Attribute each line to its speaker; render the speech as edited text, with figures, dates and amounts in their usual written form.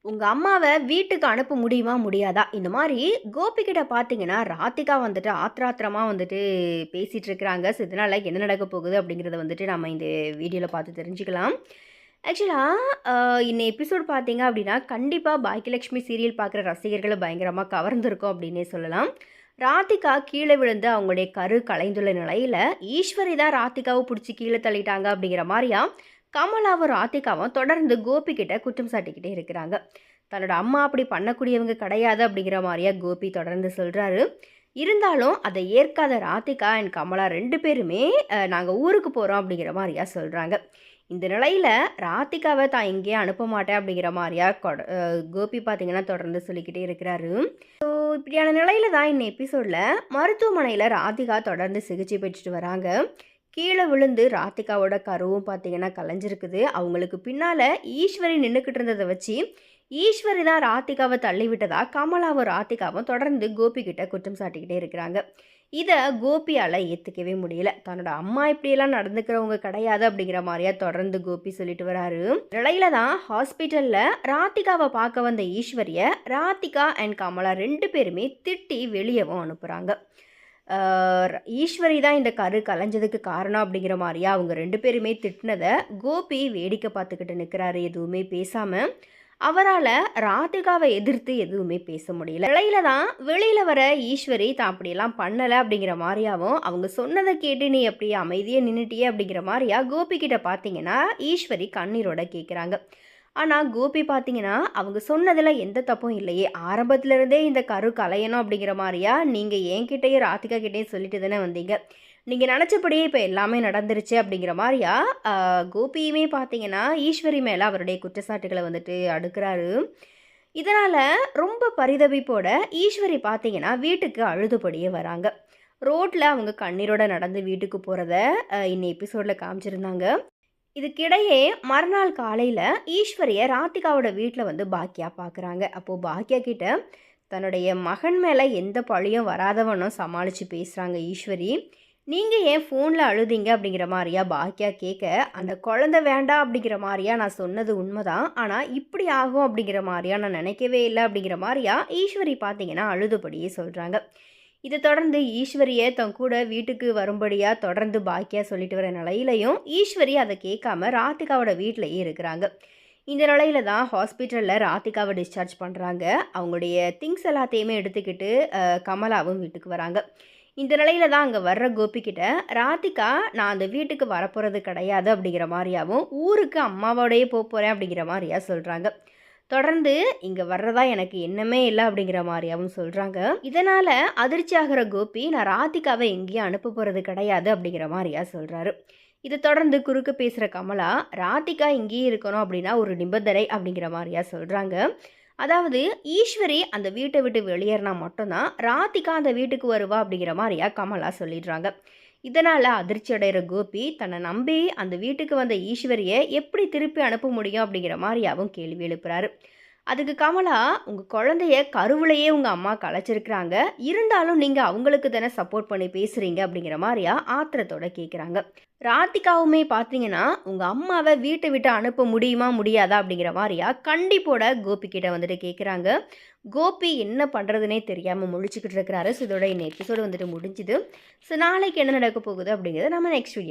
Speaker 1: உங்கள் அம்மாவை வீட்டுக்கு அனுப்ப முடியுமா முடியாதா இந்த மாதிரி கோபிக்கிட்ட பார்த்தீங்கன்னா ராதிகா வந்துட்டு ஆத்திராத்திரமாக வந்துட்டு பேசிகிட்டு இருக்கிறாங்க. ஸோ இதனால் என்ன நடக்க போகுது அப்படிங்கிறத வந்துட்டு நம்ம இந்த வீடியோவில் பார்த்து தெரிஞ்சுக்கலாம். ஆக்சுவலாக இந்த எபிசோட் பார்த்தீங்க அப்படின்னா கண்டிப்பாக பாக்கியலட்சுமி சீரியல் பார்க்குற ரசிகர்களை பயங்கரமாக கவர்ந்துருக்கும் அப்படின்னே சொல்லலாம். ராதிகா கீழே விழுந்து அவங்களுடைய கரு கலைந்துள்ள நிலையில் ஈஸ்வரி தான் ராதிகாவை பிடிச்சி கீழே தள்ளிட்டாங்க அப்படிங்கிற மாதிரியா கமலாவும் ராதிகாவும் தொடர்ந்து கோபி கிட்ட குற்றம் சாட்டிக்கிட்டே இருக்கிறாங்க. தன்னோட அம்மா அப்படி பண்ணக்கூடியவங்க கிடையாது அப்படிங்கிற மாதிரியா கோபி தொடர்ந்து சொல்கிறாரு. இருந்தாலும் அதை ஏற்காத ராதிகா அண்ட் கமலா 2 பேருமே நாங்கள் ஊருக்கு போகிறோம் அப்படிங்கிற மாதிரியா சொல்கிறாங்க. இந்த நிலையில் ராதிகாவை தான் எங்கேயும் அனுப்ப மாட்டேன் அப்படிங்கிற மாதிரியா கோபி பார்த்திங்கன்னா தொடர்ந்து சொல்லிக்கிட்டே இருக்கிறாரு. ஸோ இப்படியான நிலையில் தான் இந்த எபிசோடில் மருத்துவமனையில் ராதிகா தொடர்ந்து சிகிச்சை பெற்றுட்டு வராங்க. கீழே விழுந்து ராதிகாவோட கருவும் பார்த்திங்கன்னா கலைஞ்சிருக்குது. அவங்களுக்கு பின்னால் ஈஸ்வரி நின்றுக்கிட்டு இருந்ததை வச்சு ஈஸ்வரி தான் ராதிகாவை தள்ளி விட்டதா கமலாவும் ராதிகாவும் தொடர்ந்து கோபிக்கிட்ட குற்றம் சாட்டிக்கிட்டே இருக்கிறாங்க. இதை கோபியால் ஏற்றுக்கவே முடியல. தன்னோட அம்மா இப்படியெல்லாம் நடந்துக்கிறவங்க கிடையாது அப்படிங்கிற மாதிரியா தொடர்ந்து கோபி சொல்லிட்டு வராரு. நிலையில தான் ஹாஸ்பிட்டலில் ராதிகாவை பார்க்க வந்த ஈஸ்வரியை ராதிகா அண்ட் கமலா 2 பேருமே திட்டி வெளியவும் அனுப்புகிறாங்க. ஈஸ்வரி தான் இந்த கரு கலைஞ்சதுக்கு காரணம் அப்படிங்கிற மாதிரியா அவங்க 2 பேருமே திட்டினதை கோபி வேடிக்கை பார்த்துக்கிட்டு நிற்கிறாரு. எதுவுமே பேசாமல் அவரால் ராதிகாவை எதிர்த்து எதுவுமே பேச முடியல. இடையில தான் வெளியில் வர ஈஸ்வரி தான் அப்படியெல்லாம் பண்ணலை அப்படிங்கிற மாதிரியாவும் அவங்க சொன்னதை கேட்டு நீ எப்படி அமைதியாக நின்றுட்டியே அப்படிங்கிற மாதிரியா கோபிக்கிட்ட பார்த்தீங்கன்னா ஈஸ்வரி கண்ணீரோட கேட்குறாங்க. ஆனால் கோபி பார்த்தீங்கன்னா அவங்க சொன்னதில் எந்த தப்பும் இல்லையே, ஆரம்பத்துலேருந்தே இந்த கரு கலையணும் அப்படிங்கிற மாதிரியா நீங்கள் என்கிட்டையும் ராதிகா கிட்டேயும் சொல்லிட்டு தானே வந்தீங்க, நீங்கள் நினச்சபடியே இப்போ எல்லாமே நடந்துருச்சு அப்படிங்கிற மாதிரியா கோபியுமே பார்த்தீங்கன்னா ஈஸ்வரி மேலே அவருடைய குற்றச்சாட்டுகளை வந்துட்டு அடுக்கிறாரு. இதனால் ரொம்ப பரிதவிப்போட ஈஸ்வரி பார்த்தீங்கன்னா வீட்டுக்கு அழுதுபடியே வராங்க. ரோட்டில் அவங்க கண்ணீரோட நடந்து வீட்டுக்கு போகிறத இன்னும் எபிசோடில் காமிச்சிருந்தாங்க. இதுக்கிடையே மறுநாள் காலையில் ஈஸ்வரியை ராதிகாவோட வீட்டில் வந்து பாக்கியா பார்க்குறாங்க. அப்போது பாக்கியா கிட்ட தன்னுடைய மகன் மேலே எந்த பழியும் வராதவனும் சமாளித்து பேசுகிறாங்க ஈஸ்வரி. நீங்கள் ஏன் ஃபோனில் அழுதிங்க அப்படிங்கிற மாதிரியா பாக்கியா கேட்க, அந்த குழந்தை வேண்டாம் அப்படிங்கிற மாதிரியா நான் சொன்னது உண்மைதான், ஆனால் இப்படி ஆகும் அப்படிங்கிற மாதிரியா நான் நினைக்கவே இல்லை அப்படிங்கிற மாதிரியா ஈஸ்வரி பார்த்தீங்கன்னா அழுதுபடியே சொல்கிறாங்க. இதை தொடர்ந்து ஈஸ்வரியை தன் கூட வீட்டுக்கு வரும்படியாக தொடர்ந்து பாக்கியா சொல்லிட்டு வர நிலையிலையும் ஈஸ்வரி அதை கேட்காம ராதிகாவோட வீட்டிலையே இருக்கிறாங்க. இந்த நிலையில தான் ஹாஸ்பிட்டலில் ராதிகாவை டிஸ்சார்ஜ் பண்ணுறாங்க. அவங்களுடைய திங்ஸ் எல்லாத்தையுமே எடுத்துக்கிட்டு கமலாவும் வீட்டுக்கு வராங்க. இந்த நிலையில தான் அங்கே வர்ற கோபிக்கிட்ட ராதிகா நான் அந்த வீட்டுக்கு வரப்போகிறது கிடையாது அப்படிங்கிற மாதிரியாவும் ஊருக்கு அம்மாவோடையே போகிறேன் அப்படிங்கிற மாதிரியா சொல்கிறாங்க. தொடர்ந்து இங்கே வர்றதா எனக்கு எண்ணமே இல்லை அப்படிங்கிற மாதிரியாவும் சொல்கிறாங்க. இதனால் அதிர்ச்சி ஆகிற கோபி நான் ராதிகாவை எங்கேயும் அனுப்ப போகிறது கிடையாது அப்படிங்கிற மாதிரியா சொல்கிறாரு. இதை தொடர்ந்து குறுக்க பேசுகிற கமலா ராதிகா இங்கேயே இருக்கணும் அப்படின்னா ஒரு நிபந்தனை அப்படிங்கிற மாதிரியா சொல்கிறாங்க. அதாவது ஈஸ்வரி அந்த வீட்டை விட்டு வெளியேறினா மட்டும்தான் ராதிகா அந்த வீட்டுக்கு வருவா அப்படிங்கிற மாதிரியா கமலா சொல்லிடுறாங்க. இதனால் அதிர்ச்சி அடைகிற கோபி தன்னை நம்பி அந்த வீட்டுக்கு வந்த ஈஸ்வரியை எப்படி திருப்பி அனுப்ப முடியும் அப்படிங்கிற மாதிரியாவும் கேள்வி எழுப்புறாரு. அதுக்கு கமலா, உங்கள் குழந்தைய கருவிலையே உங்கள் அம்மா கலைச்சிருக்கிறாங்க, இருந்தாலும் நீங்கள் அவங்களுக்கு தானே சப்போர்ட் பண்ணி பேசுகிறீங்க அப்படிங்கிற மாதிரியா ஆத்திரத்தோட கேட்குறாங்க. ராதிகாவுமே பார்த்தீங்கன்னா உங்கள் அம்மாவை வீட்டை விட்டு அனுப்ப முடியுமா முடியாதா அப்படிங்கிற மாதிரியா கண்டிப்போட கோபி கிட்ட வந்துட்டு கேட்குறாங்க. கோபி என்ன பண்ணுறதுனே தெரியாமல் முழிச்சுக்கிட்டு இருக்கிறாரு. ஸோ இதோட இந்த எபிசோடு வந்துட்டு முடிஞ்சுது. ஸோ நாளைக்கு என்ன நடக்க போகுது அப்படிங்கிறத நம்ம நெக்ஸ்ட் வீடியோ